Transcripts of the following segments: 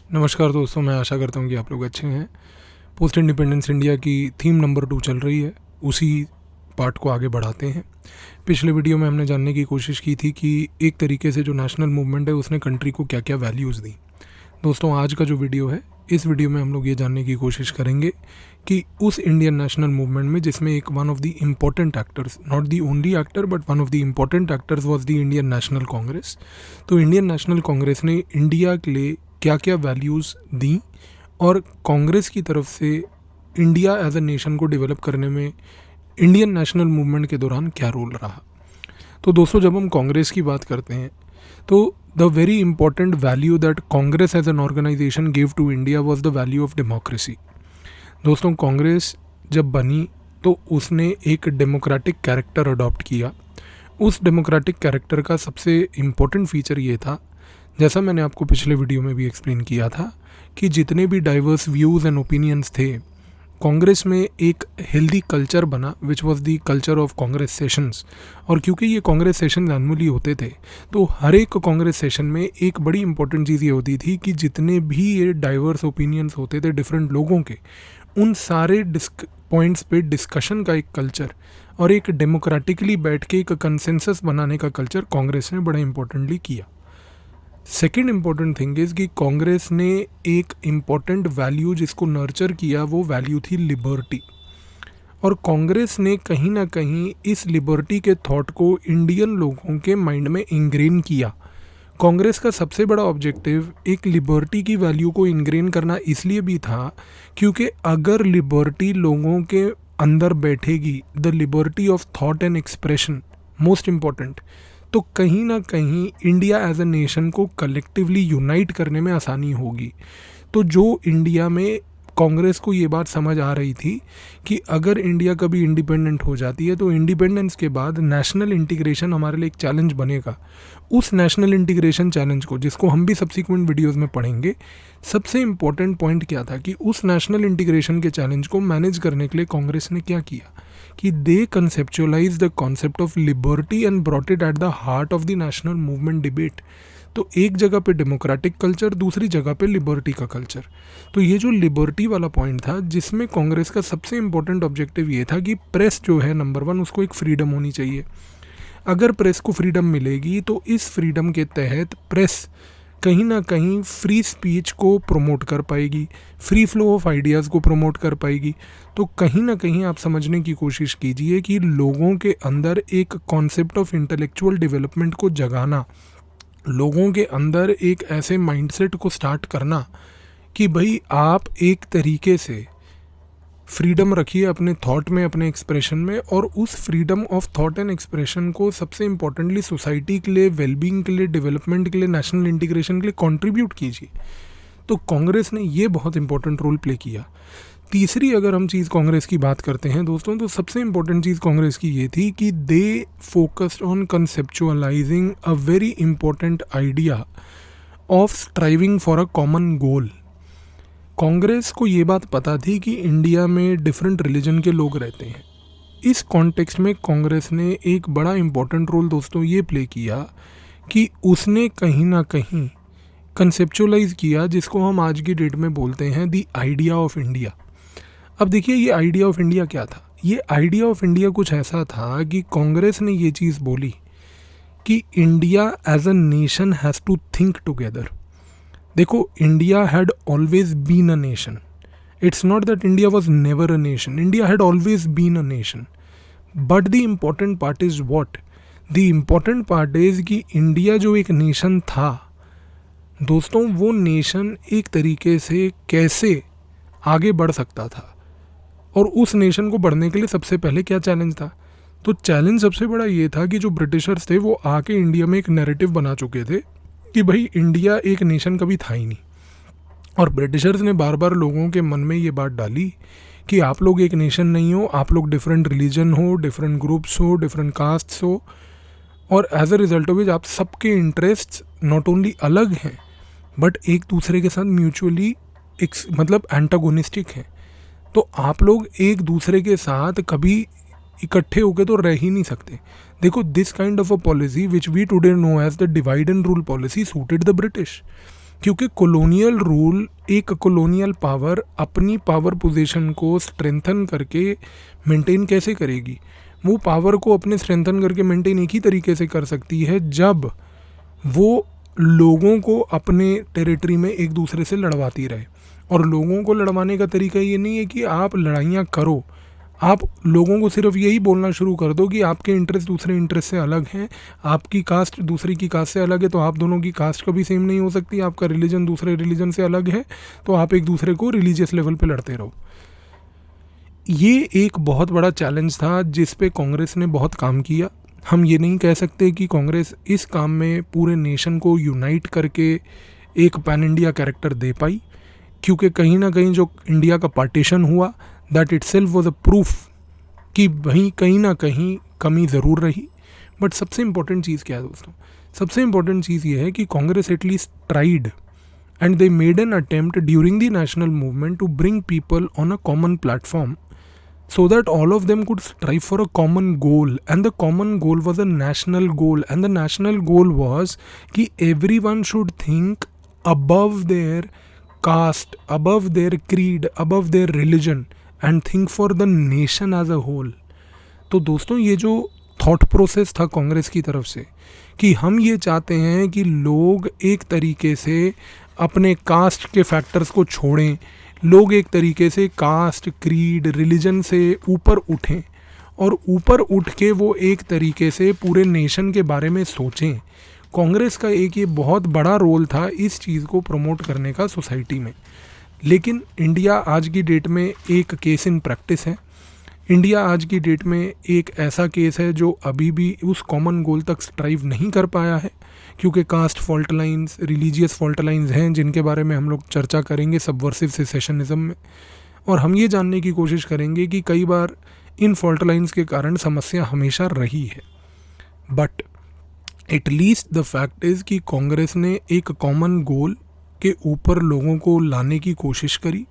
नमस्कार दोस्तों, मैं आशा करता हूँ कि आप लोग अच्छे हैं। पोस्ट इंडिपेंडेंस इंडिया की थीम नंबर 2 चल रही है, उसी पार्ट को आगे बढ़ाते हैं। पिछले वीडियो में हमने जानने की कोशिश की थी कि एक तरीके से जो नेशनल मूवमेंट है उसने कंट्री को क्या क्या वैल्यूज़ दी। दोस्तों, आज का जो वीडियो है, इस वीडियो में हम लोग ये जानने की कोशिश करेंगे कि उस इंडियन नेशनल मूवमेंट में जिसमें एक one of the important actors, not the only actor but one of the important actors was the Indian national Congress. तो इंडियन नेशनल कांग्रेस ने इंडिया के लिए क्या क्या वैल्यूज़ दी और कांग्रेस की तरफ से इंडिया एज अ नेशन को डेवलप करने में इंडियन नेशनल मूवमेंट के दौरान क्या रोल रहा। तो दोस्तों, जब हम कांग्रेस की बात करते हैं तो the very important value that Congress as an organisation give to India was the value of democracy. दोस्तों, कांग्रेस जब बनी तो उसने एक डेमोक्रेटिक कैरेक्टर अडॉप्ट किया। उस डेमोक्रेटिक कैरेक्टर का सबसे इम्पोर्टेंट फीचर ये था, जैसा मैंने आपको पिछले वीडियो में भी एक्सप्लेन किया था, कि जितने भी डाइवर्स व्यूज़ एंड ओपिनियंस थे, कांग्रेस में एक हेल्दी कल्चर बना which was the culture of Congress sessions. और क्योंकि ये कांग्रेस सेशन एनुअली होते थे, तो हर एक कांग्रेस सेशन में एक बड़ी इंपॉर्टेंट चीज़ ये होती थी कि जितने भी ये डाइवर्स ओपिनियंस होते थे डिफरेंट लोगों के, उन सारे पॉइंट्स पे डिस्कशन का एक कल्चर और एक डेमोक्रेटिकली बैठ के एक कंसेंसस बनाने का कल्चर कांग्रेस ने बड़ा इंपॉर्टेंटली किया। सेकेंड इम्पॉर्टेंट थिंग इज़ कि कांग्रेस ने एक इम्पॉर्टेंट वैल्यू जिसको नर्चर किया, वो वैल्यू थी लिबर्टी। और कांग्रेस ने कहीं ना कहीं इस लिबर्टी के थॉट को इंडियन लोगों के माइंड में इंग्रेन किया। कांग्रेस का सबसे बड़ा ऑब्जेक्टिव एक लिबर्टी की वैल्यू को इंग्रेन करना इसलिए भी था क्योंकि अगर लिबर्टी लोगों के अंदर बैठेगी, the liberty of thought and expression most important, तो कहीं ना कहीं इंडिया एज अ नेशन को कलेक्टिवली यूनाइट करने में आसानी होगी। तो जो इंडिया में कांग्रेस को ये बात समझ आ रही थी कि अगर इंडिया कभी इंडिपेंडेंट हो जाती है तो इंडिपेंडेंस के बाद नेशनल इंटीग्रेशन हमारे लिए एक चैलेंज बनेगा। उस नेशनल इंटीग्रेशन चैलेंज को, जिसको हम भी सब्सिक्वेंट वीडियोस में पढ़ेंगे, सबसे इम्पोर्टेंट पॉइंट क्या था कि उस नेशनल इंटीग्रेशन के चैलेंज को मैनेज करने के लिए कांग्रेस ने क्या किया कि they conceptualize the concept of liberty and brought it at the heart of the national movement debate. तो एक जगह पे डेमोक्रेटिक कल्चर, दूसरी जगह पे लिबर्टी का कल्चर। तो ये जो लिबर्टी वाला पॉइंट था, जिसमें कांग्रेस का सबसे इंपॉर्टेंट ऑब्जेक्टिव ये था कि प्रेस जो है नंबर 1, उसको एक फ्रीडम होनी चाहिए। अगर प्रेस को फ्रीडम मिलेगी तो इस फ्रीडम के तहत प्रेस कहीं ना कहीं फ्री स्पीच को प्रमोट कर पाएगी, फ्री फ्लो ऑफ आइडियाज़ को प्रमोट कर पाएगी। तो कहीं ना कहीं आप समझने की कोशिश कीजिए कि लोगों के अंदर एक कॉन्सेप्ट ऑफ इंटेलेक्चुअल डेवलपमेंट को जगाना, लोगों के अंदर एक ऐसे माइंडसेट को स्टार्ट करना कि भाई आप एक तरीके से फ्रीडम रखिए अपने थॉट में, अपने एक्सप्रेशन में, और उस freedom of thought and expression को सबसे इम्पोर्टेंटली सोसाइटी के लिए, वेलबींग के लिए, डेवलपमेंट के लिए, नेशनल इंटीग्रेशन के लिए कंट्रीब्यूट कीजिए। तो कांग्रेस ने ये बहुत इंपॉर्टेंट रोल प्ले किया। तीसरी अगर हम चीज़ कांग्रेस की बात करते हैं दोस्तों, तो सबसे इम्पोर्टेंट चीज़ कांग्रेस की ये थी कि they focused on conceptualising a very important idea of striving for a common गोल। कांग्रेस को ये बात पता थी कि इंडिया में डिफरेंट रिलीजन के लोग रहते हैं। इस कॉन्टेक्स्ट में कांग्रेस ने एक बड़ा इंपॉर्टेंट रोल दोस्तों ये प्ले किया कि उसने कहीं ना कहीं कंसेप्चुअलाइज किया, जिसको हम आज की डेट में बोलते हैं द आइडिया ऑफ इंडिया। अब देखिए, ये आइडिया ऑफ इंडिया क्या था। ये आइडिया ऑफ इंडिया कुछ ऐसा था कि कांग्रेस ने ये चीज़ बोली कि India as a nation has to think together. देखो, India had always been a nation. It's not that India was never a nation, India had always been a nation. But the important part is what, the important part is कि India जो एक nation था दोस्तों, वो nation एक तरीके से कैसे आगे बढ़ सकता था, और उस नेशन को बढ़ने के लिए सबसे पहले क्या चैलेंज था। तो चैलेंज सबसे बड़ा ये था कि जो ब्रिटिशर्स थे वो आके इंडिया में एक नैरेटिव बना चुके थे कि भाई इंडिया एक नेशन कभी था ही नहीं। और ब्रिटिशर्स ने बार बार लोगों के मन में ये बात डाली कि आप लोग एक नेशन नहीं हो, आप लोग डिफरेंट रिलीजन हो, डिफरेंट ग्रुप्स हो, डिफरेंट कास्ट्स हो, और as a result of which आप सबके इंटरेस्ट नॉट ओनली अलग हैं बट एक दूसरे के साथ म्यूचुअली मतलब एंटागोनिस्टिक हैं। तो आप लोग एक दूसरे के साथ कभी इकट्ठे होकर तो रह ही नहीं सकते। देखो, this kind of a policy which we today know as the divide and rule policy suited the British. क्योंकि कॉलोनियल रूल, एक कॉलोनियल पावर अपनी पावर पोजीशन को स्ट्रेंथन करके मेंटेन कैसे करेगी? वो पावर को अपने स्ट्रेंथन करके मेंटेन एक ही तरीके से कर सकती है जब वो लोगों को अपने टेरिटरी में एक दूसरे से लड़वाती रहे। और लोगों को लड़वाने का तरीका ये नहीं है कि आप लड़ाइयाँ करो, आप लोगों को सिर्फ यही बोलना शुरू कर दो कि आपके इंटरेस्ट दूसरे इंटरेस्ट से अलग हैं, आपकी कास्ट दूसरी की कास्ट से अलग है तो आप दोनों की कास्ट कभी सेम नहीं हो सकती, आपका रिलीजन दूसरे रिलीजन से अलग है तो आप एक दूसरे को रिलीजियस लेवल पे लड़ते रहो। ये एक बहुत बड़ा चैलेंज था जिस पे कांग्रेस ने बहुत काम किया। हम ये नहीं कह सकते कि कांग्रेस इस काम में पूरे नेशन को यूनाइट करके एक पैन इंडिया कैरेक्टर दे पाई, क्योंकि कहीं ना कहीं जो इंडिया का पार्टीशन हुआ that itself was a proof कि वहीं कहीं ना कहीं कमी ज़रूर रही। बट सबसे इम्पोर्टेंट चीज़ क्या है दोस्तों? सबसे इम्पोर्टेंट चीज़ ये है कि Congress at least tried and they made an attempt during the national movement to bring people on a common platform so that all of them could strive for a common goal, and the common goal was a national goal, and the national goal was कि everyone should think above their caste, above their creed, above their religion and think for the nation as a whole। तो दोस्तों ये जो thought process था कांग्रेस की तरफ से कि हम ये चाहते हैं कि लोग एक तरीके से अपने कास्ट के फैक्टर्स को छोड़ें, लोग एक तरीके से कास्ट, क्रीड, रिलीजन से ऊपर उठें और ऊपर उठ के वो एक तरीके से पूरे नेशन के बारे में सोचें। कांग्रेस का एक ये बहुत बड़ा रोल था इस चीज़ को प्रमोट करने का सोसाइटी में। लेकिन इंडिया आज की डेट में एक केस इन प्रैक्टिस है। इंडिया आज की डेट में एक ऐसा केस है जो अभी भी उस कॉमन गोल तक स्ट्राइव नहीं कर पाया है, क्योंकि caste fault lines, religious fault lines हैं जिनके बारे में हम लोग चर्चा करेंगे सबवर्सिव सेसेशनिज्म में। और हम ये जानने की कोशिश करेंगे कि कई बार इन फॉल्ट लाइंस के कारण समस्या हमेशा रही है। But at least the fact is कि कांग्रेस ने एक कॉमन गोल के ऊपर लोगों को लाने की कोशिश करी।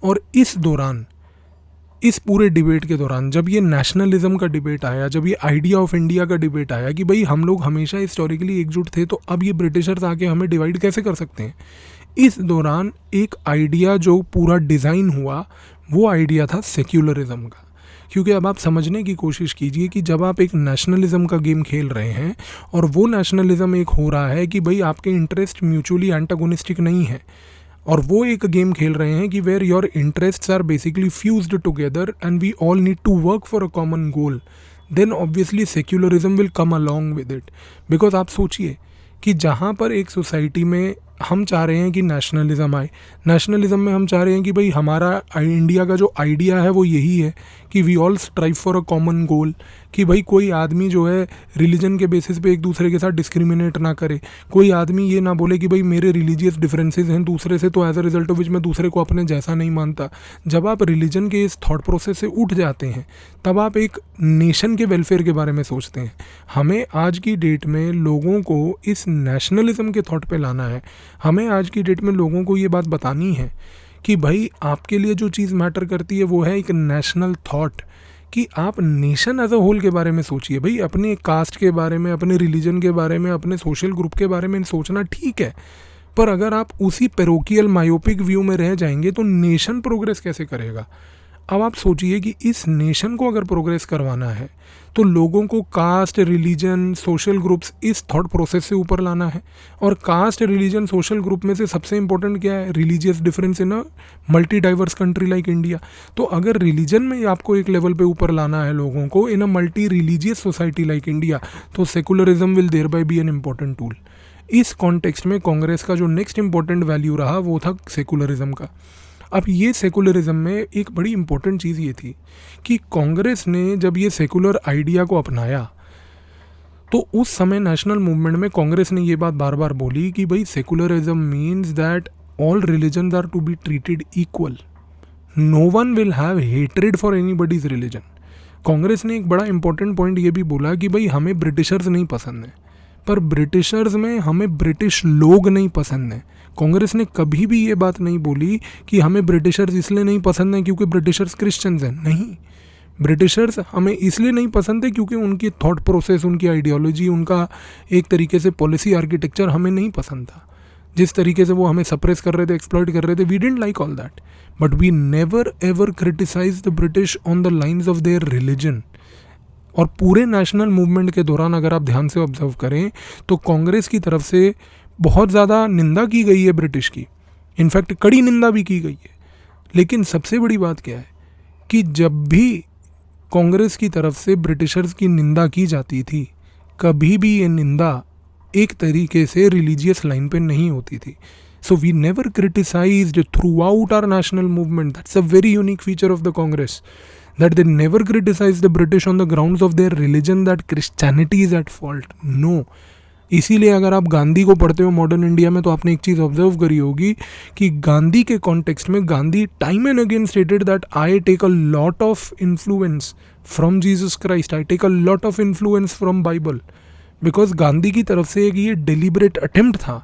और इस दौरान, इस पूरे डिबेट के दौरान, जब ये नेशनलिज्म का डिबेट आया, जब ये आइडिया ऑफ इंडिया का डिबेट आया कि भाई हम लोग हमेशा हिस्टोरिकली एकजुट थे तो अब ये ब्रिटिशर्स आके हमें डिवाइड कैसे कर सकते हैं, इस दौरान एक आइडिया जो पूरा डिज़ाइन हुआ वो आइडिया था सेक्युलरिज्म का। क्योंकि अब आप समझने की कोशिश कीजिए कि जब आप एक नेशनलिज्म का गेम खेल रहे हैं और वो नेशनलिज्म एक हो रहा है कि भाई आपके इंटरेस्ट म्यूचुअली एंटागोनिस्टिक नहीं है, और वो एक गेम खेल रहे हैं कि where your interests are basically fused together and we all need to work for a common goal, then obviously secularism will come along with it. Because आप सोचिए कि जहाँ पर एक सोसाइटी में हम चाह रहे हैं कि नेशनलिज्म आए, नेशनलिज्म में हम चाह रहे हैं कि भाई हमारा इंडिया का जो आइडिया है वो यही है कि we all strive for a common goal, कि भाई कोई आदमी जो है रिलीजन के बेसिस पे एक दूसरे के साथ डिस्क्रिमिनेट ना करे, कोई आदमी ये ना बोले कि भाई मेरे रिलीजियस डिफरेंसेस हैं दूसरे से तो as a result of which मैं दूसरे को अपने जैसा नहीं मानता। जब आप रिलीजन के इस थॉट प्रोसेस से उठ जाते हैं तब आप एक नेशन के वेलफेयर के बारे में सोचते हैं। हमें आज की डेट में लोगों को इस नेशनलिज्म के थॉट पे लाना है। हमें आज की डेट में लोगों को ये बात बतानी है कि भाई आपके लिए जो चीज़ मैटर करती है वो है एक नेशनल थॉट, कि आप नेशन एज अ होल के बारे में सोचिए। भाई अपने कास्ट के बारे में, अपने रिलीजन के बारे में, अपने सोशल ग्रुप के बारे में सोचना ठीक है, पर अगर आप उसी पैरोकियल मायोपिक व्यू में रह जाएंगे तो नेशन प्रोग्रेस कैसे करेगा? अब आप सोचिए कि इस नेशन को अगर प्रोग्रेस करवाना है तो लोगों को कास्ट, रिलीजन, सोशल ग्रुप्स इस थॉट प्रोसेस से ऊपर लाना है। और कास्ट, रिलीजन, सोशल ग्रुप में से सबसे इंपॉर्टेंट क्या है? Religious difference in a multi diverse country like India. तो अगर रिलीजन में आपको एक लेवल पे ऊपर लाना है लोगों को in a multi religious society like India, तो secularism will thereby be an important tool. इस कॉन्टेक्स्ट में कांग्रेस का जो नेक्स्ट इंपॉर्टेंट वैल्यू रहा वो था सेकुलरिज्म का। अब ये सेकुलरिज्म में एक बड़ी इंपॉर्टेंट चीज़ ये थी कि कांग्रेस ने जब ये सेकुलर आइडिया को अपनाया तो उस समय नेशनल मूवमेंट में कांग्रेस ने ये बात बार बार बोली कि भाई secularism means that all religions are to be treated equal, no one will have hatred for anybody's religion. Congress ने एक बड़ा इंपॉर्टेंट पॉइंट ये भी बोला कि भाई हमें ब्रिटिशर्स नहीं पसंद है, पर ब्रिटिशर्स में हमें ब्रिटिश लोग नहीं पसंद हैं। कांग्रेस ने कभी भी ये बात नहीं बोली कि हमें ब्रिटिशर्स इसलिए नहीं पसंद हैं क्योंकि ब्रिटिशर्स क्रिश्चियंस हैं। नहीं, ब्रिटिशर्स हमें इसलिए नहीं पसंद है क्योंकि उनकी थॉट प्रोसेस, उनकी आइडियोलॉजी, उनका एक तरीके से पॉलिसी आर्किटेक्चर हमें नहीं पसंद था। जिस तरीके से वो हमें सप्रेस कर रहे थे, एक्सप्लॉइट कर रहे थे, we didn't like all that, but we never ever criticise the British on the lines of their religion. और पूरे नेशनल मूवमेंट के दौरान अगर आप ध्यान से ऑब्जर्व करें तो कांग्रेस की तरफ से बहुत ज़्यादा निंदा की गई है ब्रिटिश की, इनफैक्ट कड़ी निंदा भी की गई है। लेकिन सबसे बड़ी बात क्या है कि जब भी कांग्रेस की तरफ से ब्रिटिशर्स की निंदा की जाती थी, कभी भी ये निंदा एक तरीके से रिलीजियस लाइन पे नहीं होती थी। So we never criticised throughout our national movement, that's a very unique feature of the Congress, that they never criticized the British on the grounds of their religion that Christianity is at fault. No. इसीलिए अगर आप गांधी को पढ़ते हो modern India में तो आपने एक चीज़ ऑब्जर्व करी होगी कि गांधी के कॉन्टेक्स्ट में Gandhi time and again stated that I take a lot of influence from Jesus Christ, I take a lot of influence from Bible, because Gandhi की तरफ से एक ये डिलिबरेट अटेम्प्ट था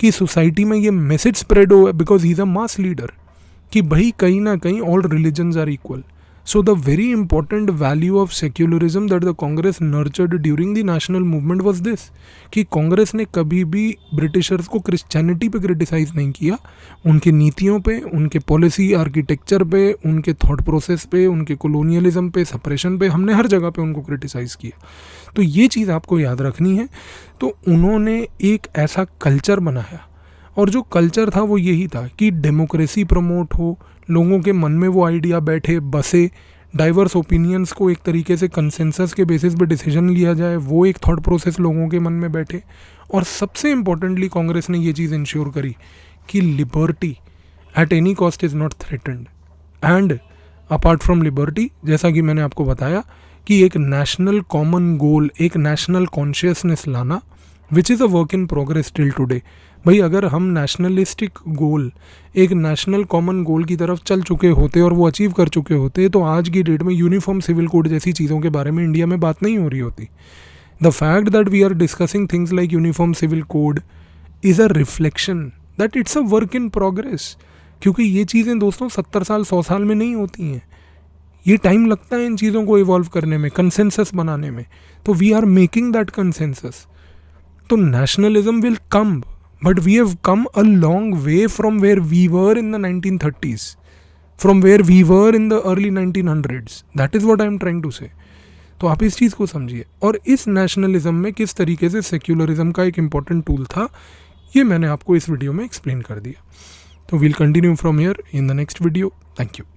कि सोसाइटी में ये मैसेज स्प्रेड हो, because he is a mass leader, कि भाई कहीं ना कहीं all religions are equal. So the very important value of secularism that the Congress nurtured during the national movement was this, कि कांग्रेस ने कभी भी ब्रिटिशर्स को क्रिश्चियनिटी पे क्रिटिसाइज़ नहीं किया, उनकी नीतियों पे, उनके पॉलिसी आर्किटेक्चर पे, उनके थॉट प्रोसेस पे, उनके कॉलोनियलिज्म पे, सप्रेशन पे, हमने हर जगह पे उनको क्रिटिसाइज़ किया। तो ये चीज़ आपको याद रखनी है। तो उन्होंने एक ऐसा कल्चर बनाया, और जो कल्चर था वो यही था कि डेमोक्रेसी प्रमोट हो, लोगों के मन में वो आइडिया बैठे, बसे, डाइवर्स ओपिनियंस को एक तरीके से कंसेंसस के बेसिस पे डिसीजन लिया जाए, वो एक थॉट प्रोसेस लोगों के मन में बैठे। और सबसे इम्पोर्टेंटली कांग्रेस ने ये चीज़ इंश्योर करी कि liberty at any cost is not threatened, and apart from liberty, जैसा कि मैंने आपको बताया कि एक नेशनल कॉमन गोल, एक नेशनल कॉन्शियसनेस लाना, which is a work in progress till today. भाई अगर हम नेशनलिस्टिक गोल, एक नेशनल कॉमन गोल की तरफ चल चुके होते और वो अचीव कर चुके होते तो आज की डेट में यूनिफॉर्म सिविल कोड जैसी चीज़ों के बारे में इंडिया में बात नहीं हो रही होती। The fact that we are discussing things like uniform civil code is a reflection that it's a work in progress, क्योंकि ये चीज़ें दोस्तों 70 साल 100 साल में नहीं होती हैं, ये टाइम लगता है इन चीज़ों को इवॉल्व करने में, कंसेंसस बनाने में। तो we are making that consensus. तो nationalism will come, but we have come a long way from where we were in the 1930s, from where we were in the early 1900s. That is what I am trying to say. तो आप इस चीज़ को समझिए। और इस nationalism में किस तरीके से सेक्युलरिज्म का एक इम्पॉर्टेंट टूल था, ये मैंने आपको इस वीडियो में एक्सप्लेन कर दिया। तो we'll continue from here in the next video. Thank you.